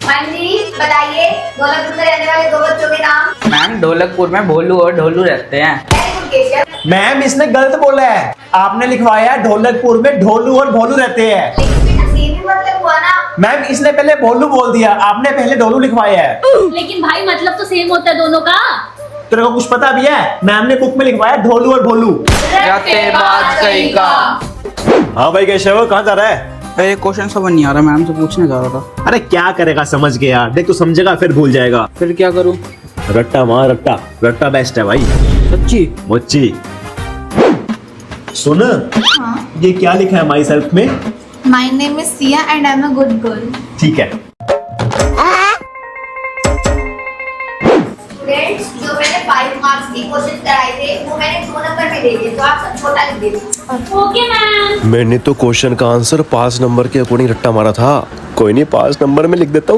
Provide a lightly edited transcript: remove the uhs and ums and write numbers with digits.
Ma'am जी बताइए, ढोलकपुर में रहने वाले दो बच्चों के नाम। मैम ढोलकपुर में भोलू और ढोलू रहते हैं। Very good Keshav. मैम इसने गलत बोला है, आपने लिखवाया है ढोलकपुर में ढोलू और भोलू रहते हैं। लेकिन बेटा सेम ही मतलब हुआ ना। मैम इसने पहले भोलू बोल दिया, आपने पहले ढोलू लिखवाया है। लेकिन भाई मतलब तो सेम होता है दोनों का। तेरे को कुछ पता भी है? मैम ने बुक में लिखवाया ढोलू और भोलू। रहते बात सही का। हाँ भाई केशव, कहाँ जा रहा है? अरे क्वेश्चन समझ नहीं आ रहा, मैम से पूछने जा रहा था। अरे क्या करेगा समझ के यार, देख तू समझेगा फिर भूल जाएगा। फिर क्या करूं? रट्टा मार, रट्टा रट्टा बेस्ट है भाई। सच्ची? मुच्ची सुन, ये क्या लिखा है माई सेल्फ में? My name is Sia and I'm a good girl. ठीक है। फ्रेंड्स, जो मैंने 5 मार्क्स के क्वेश्चन कराए थे वो मैंने 2 नंबर में दे दिए, तो आप सब छोटा लिख दीजिए। Okay ma'am. मैंने तो क्वेश्चन का आंसर 5 नंबर के अकॉर्डिंग रट्टा मारा था। कोई नहीं, 5 नंबर में लिख देता हूँ।